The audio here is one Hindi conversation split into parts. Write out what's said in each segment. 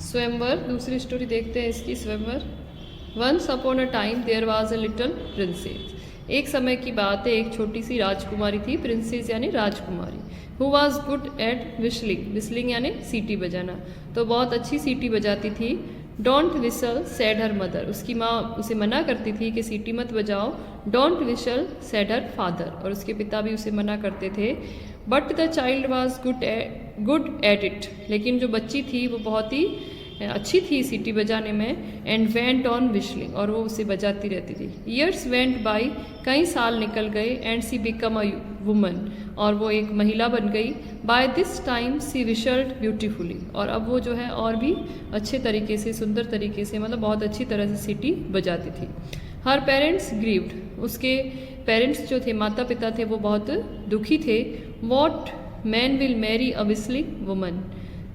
स्वयंवर, दूसरी स्टोरी देखते हैं इसकी, Swayamvar. Once upon a time there was a little princess. एक समय की बात है, एक छोटी सी राजकुमारी थी, प्रिंसेस यानी राजकुमारी, who was good at whistling, whistling यानी सीटी बजाना, तो बहुत अच्छी सीटी बजाती थी। Don't whistle sad her mother, उसकी माँ उसे मना करती थी कि सीटी मत बजाओ। Don't whistle sad her father, और उसके पिता भी उसे मना करते थे। But the child was good at it, लेकिन जो बच्ची थी वो बहुत ही अच्छी थी सीटी बजाने में। एंड वेंट ऑन विशलिंग, और वो उसे बजाती रहती थी। ईयर्स वेंट बाई, कई साल निकल गए। And she become a woman, और वो एक महिला बन गई। By this time she whistled beautifully, और अब वो जो है और भी अच्छे तरीके से, सुंदर तरीके से, मतलब बहुत अच्छी तरह से सीटी बजाती थी। हर पेरेंट्स ग्रीव्ड, उसके पेरेंट्स जो थे, माता पिता थे, वो बहुत दुखी थे। What man will marry a whistling woman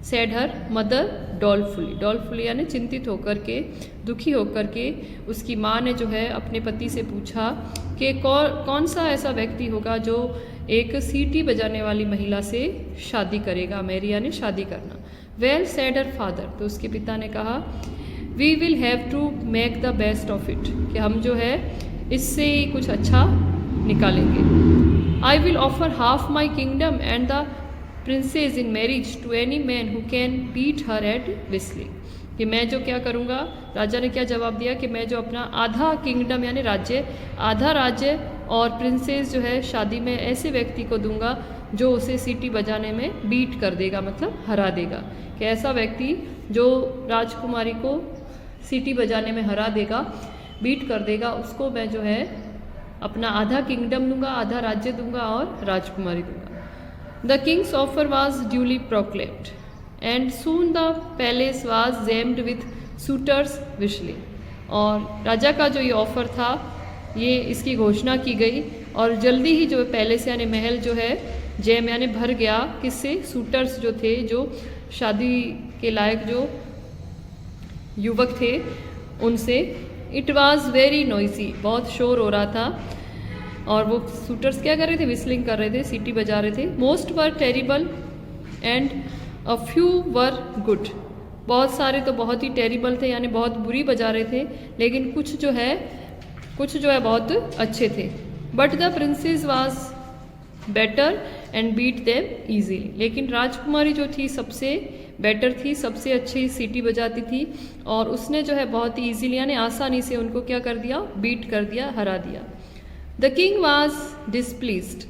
said her mother dolefully, dolefully यानी चिंतित होकर के, दुखी होकर के उसकी माँ ने जो है अपने पति से पूछा कि कौन सा ऐसा व्यक्ति होगा जो एक सीटी बजाने वाली महिला से शादी करेगा, मैरी यानी शादी करना। वेल सैड हर फादर, तो उसके पिता ने कहा we will have to make the best of it, कि हम जो है इससे कुछ अच्छा निकालेंगे। I will offer half my kingdom and the princess in marriage to any man who can beat her at whistling, कि मैं जो क्या करूँगा, राजा ने क्या जवाब दिया कि मैं जो अपना आधा किंगडम यानी राज्य, आधा राज्य और प्रिंसेस जो है शादी में ऐसे व्यक्ति को दूंगा जो उसे सीटी बजाने में बीट कर देगा, मतलब हरा देगा, कि ऐसा व्यक्ति जो राजकुमारी को सीटी बजाने में हरा देगा, बीट कर देगा, उसको मैं जो है अपना आधा किंगडम दूंगा, आधा राज्य दूंगा और राजकुमारी दूंगा। The king's offer was duly proclaimed, and soon the palace was jammed with suitors wishing. और राजा का जो ये ऑफ़र था, ये इसकी घोषणा की गई, और जल्दी ही जो पैलेस यानी महल जो है जैम यानी भर गया, किससे, सूटर्स जो थे, जो शादी के लायक जो युवक थे उनसे। इट वॉज़ वेरी नॉइसी, बहुत शोर हो रहा था, और वो सूटर्स क्या कर रहे थे, विस्लिंग कर रहे थे, सीटी बजा रहे थे। Most were terrible and a few were good, बहुत सारे तो बहुत ही टेरिबल थे यानी बहुत बुरी बजा रहे थे, लेकिन कुछ जो है बहुत अच्छे थे। But the princess was better and beat them easily, लेकिन राजकुमारी जो थी सबसे बेटर थी, सबसे अच्छी सीटी बजाती थी, और उसने जो है बहुत ही ईजीली यानी आसानी से उनको क्या कर दिया, बीट कर दिया, हरा दिया। The king was displeased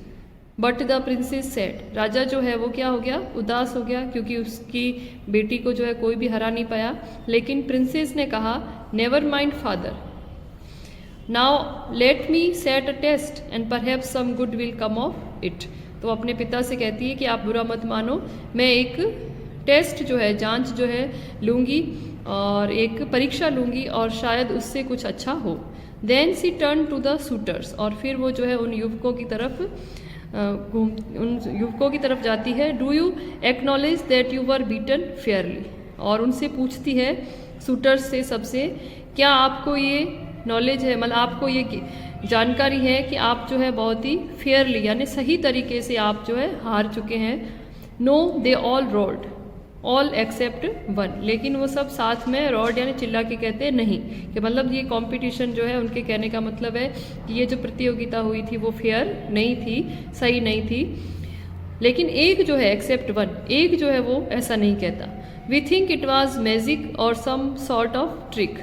but the princess said, राजा जो है वो क्या हो गया, उदास हो गया, क्योंकि उसकी बेटी को जो है कोई भी हरा नहीं पाया। लेकिन प्रिंसेस ने कहा never mind father, now let me set a test and perhaps some good will come of it. तो अपने पिता से कहती है कि आप बुरा मत मानो, मैं एक टेस्ट जो है, जांच जो है लूँगी, और एक परीक्षा लूँगी, और शायद उससे कुछ अच्छा हो। Then she turn to the suitors, और फिर वो जो है उन युवकों की तरफ जाती है। Do you acknowledge that you were beaten Fairlie, और उनसे पूछती है, सूटर्स से सबसे, क्या आपको ये नॉलेज है, मतलब आपको ये जानकारी है कि आप जो है बहुत ही फेयरली यानी सही तरीके से आप जो है हार चुके हैं। No they all rolled all except one, लेकिन वो सब साथ में रॉड यानी चिल्ला के कहते हैं नहीं, कि मतलब ये कंपटीशन जो है, उनके कहने का मतलब है कि ये जो प्रतियोगिता हुई थी वो फेयर नहीं थी, सही नहीं थी। लेकिन एक जो है एक्सेप्ट वन, एक जो है वो ऐसा नहीं कहता। We think it was magic और सम सॉर्ट ऑफ ट्रिक,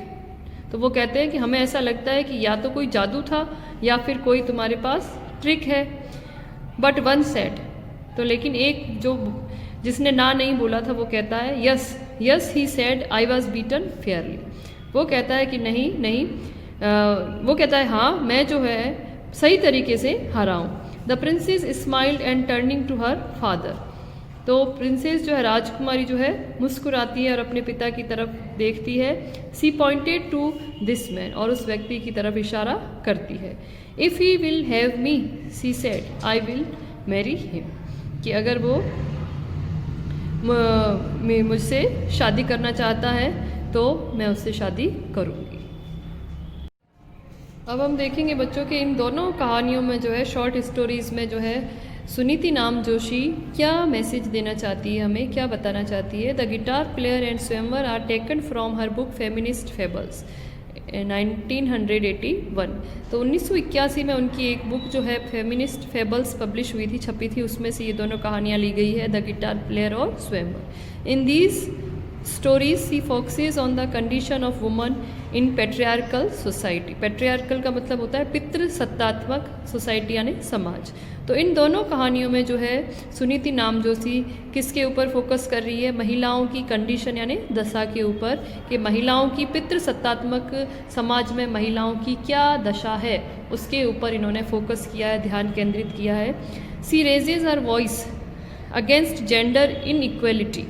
तो वो कहते हैं कि हमें ऐसा लगता है कि या तो कोई जादू था या फिर कोई तुम्हारे पास ट्रिक है। बट वन सेड, तो लेकिन एक जो जिसने ना नहीं बोला था वो कहता है yes yes he said I was beaten Fairlie, वो कहता है कि नहीं नहीं, वो कहता है हाँ मैं जो है सही तरीके से हारा हूँ। The princess smiled and turning to her father, तो प्रिंसेस जो है राजकुमारी जो है मुस्कुराती है और अपने पिता की तरफ देखती है। सी पॉइंटेड टू दिस मैन, और उस व्यक्ति की तरफ इशारा करती है। If he will have me she said I will marry him, कि अगर वो मुझसे शादी करना चाहता है तो मैं उससे शादी करूँगी। अब हम देखेंगे बच्चों के इन दोनों कहानियों में जो है, शॉर्ट स्टोरीज़ में जो है सुनीति नाम जोशी क्या मैसेज देना चाहती है हमें, क्या बताना चाहती है? The guitar player and Swayamvar are taken from her book feminist fables 1981। तो 1981 में उनकी एक बुक जो है फेमिनिस्ट फेबल्स पब्लिश हुई थी, छपी थी, उसमें से ये दोनों कहानियाँ ली गई है, द गिटार प्लेयर और Swayamvar. In these stories she focuses on the condition of woman in patriarchal society. Patriarchal का मतलब होता है पितृसत्तात्मक सोसाइटी यानी समाज। तो इन दोनों कहानियों में जो है सुनीति नामजोशी किसके ऊपर फोकस कर रही है? महिलाओं की कंडीशन यानी दशा के ऊपर, कि महिलाओं की पितृसत्तात्मक समाज में महिलाओं की क्या दशा है, उसके ऊपर इन्होंने फोकस किया है, ध्यान केंद्रित किया है। She raises her voice against gender inequality.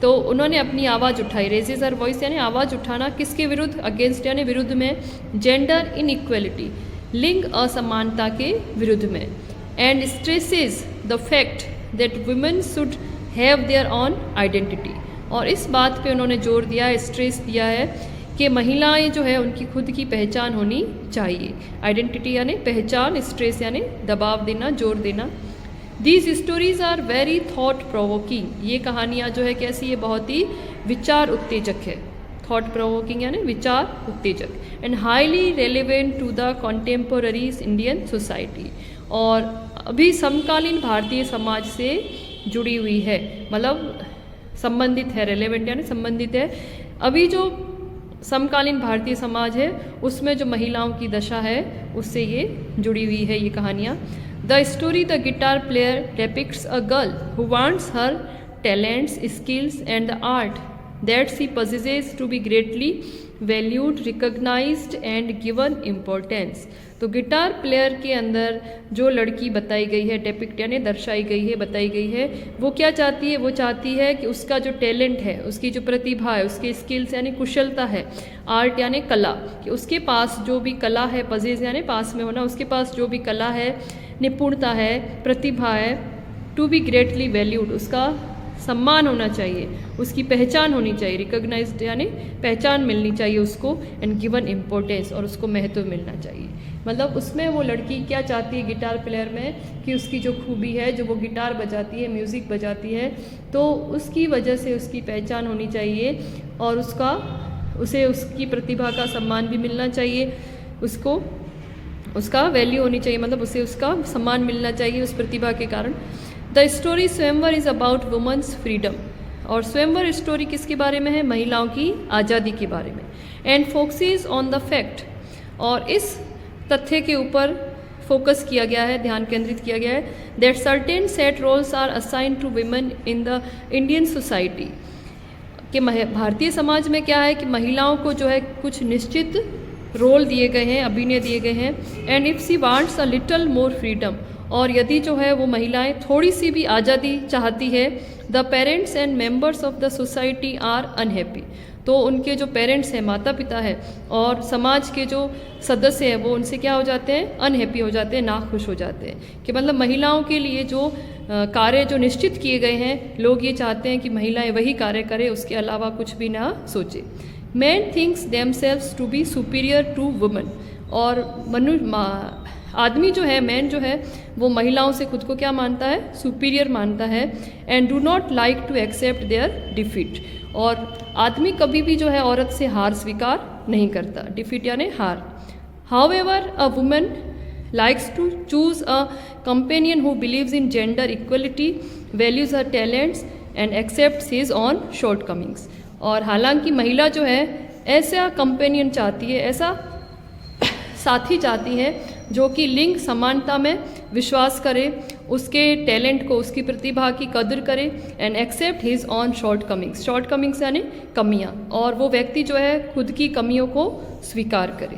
तो उन्होंने अपनी आवाज़ उठाई, रेजेज हर वॉइस यानी आवाज़ उठाना, किसके विरुद्ध? अगेंस्ट यानी विरुद्ध में, जेंडर इन इक्वेलिटी लिंग असमानता के विरुद्ध में। And stresses the fact that women should have their on identity. और इस बात पे उन्होंने जोर दिया है, स्ट्रेस दिया है कि महिलाएं जो है उनकी खुद की पहचान होनी चाहिए। आइडेंटिटी यानी पहचान, स्ट्रेस यानी दबाव देना, जोर देना। These stories are very thought provoking. ये कहानियाँ जो है कैसी है? बहुत ही विचार उत्तेजक है। थॉट प्रोवोकिंग यानी विचार उत्तेजक। And highly relevant to the contemporaries Indian society. और अभी समकालीन भारतीय समाज से जुड़ी हुई है, मतलब संबंधित है, रेलेवेंट यानी संबंधित है। अभी जो समकालीन भारतीय समाज है उसमें जो महिलाओं की दशा है उससे ये जुड़ी हुई है ये कहानियाँ। The story the guitar player depicts a girl who wants her talents, skills and the art that she possesses to be greatly valued, recognized and given importance। तो गिटार प्लेयर के अंदर जो लड़की बताई गई है, डेपिक्ट यानी दर्शाई गई है, बताई गई है, वो क्या चाहती है? वो चाहती है कि उसका जो टैलेंट है, उसकी जो प्रतिभा है, उसके स्किल्स यानी कुशलता है, आर्ट यानी कला, कि उसके पास जो भी कला है, पजेज यानी पास में होना, उसके पास जो भी कला है, निपुणता है, प्रतिभा है, टू बी ग्रेटली वैल्यूड, उसका सम्मान होना चाहिए, उसकी पहचान होनी चाहिए, रिकॉग्नाइज्ड यानी पहचान मिलनी चाहिए उसको, एंड गिवन इम्पोर्टेंस, और उसको महत्व मिलना चाहिए। मतलब उसमें वो लड़की क्या चाहती है गिटार प्लेयर में, कि उसकी जो खूबी है, जो वो गिटार बजाती है, म्यूज़िक बजाती है, तो उसकी वजह से उसकी पहचान होनी चाहिए और उसे उसकी प्रतिभा का सम्मान भी मिलना चाहिए, उसको उसका वैल्यू होनी चाहिए, मतलब उसे उसका सम्मान मिलना चाहिए उस प्रतिभा के कारण। द स्टोरी स्वयंवर इज़ अबाउट वुमेन्स फ्रीडम। और स्वयंवर स्टोरी किसके बारे में है? महिलाओं की आज़ादी के बारे में। And focuses on the fact, और इस तथ्य के ऊपर फोकस किया गया है, ध्यान केंद्रित किया गया है, that certain set roles are assigned to women in the Indian society. कि भारतीय समाज में क्या है कि महिलाओं को जो है कुछ निश्चित रोल दिए गए हैं, अभिनय दिए गए हैं। And if C wants a little more freedom, और यदि जो है वो महिलाएं थोड़ी सी भी आज़ादी चाहती है, the parents and members of the society are unhappy. तो उनके जो पेरेंट्स हैं, माता पिता है, और समाज के जो सदस्य हैं, वो उनसे क्या हो जाते हैं? अनहैप्पी हो जाते हैं, नाखुश हो जाते हैं। कि मतलब महिलाओं के लिए जो कार्य जो निश्चित किए गए हैं, लोग ये चाहते हैं कि महिलाएं वही कार्य करें, उसके अलावा कुछ भी ना सोचे। Man thinks themselves to be superior to women. और आदमी जो है, मैन जो है, वो महिलाओं से खुद को क्या मानता है? सुपीरियर मानता है। And do not like to accept their defeat. और आदमी कभी भी जो है औरत से हार स्वीकार नहीं करता, डिफीट यानी हार। However a women likes to choose a companion who believes in gender equality, values her talents and accepts his own shortcomings। और हालांकि महिला जो है ऐसा कंपेनियन चाहती है, ऐसा साथी चाहती है जो कि लिंग समानता में विश्वास करे, उसके टैलेंट को, उसकी प्रतिभा की कदर करे, and accept his own shortcomings. Shortcomings यानी कमियां, और वो व्यक्ति जो है खुद की कमियों को स्वीकार करे।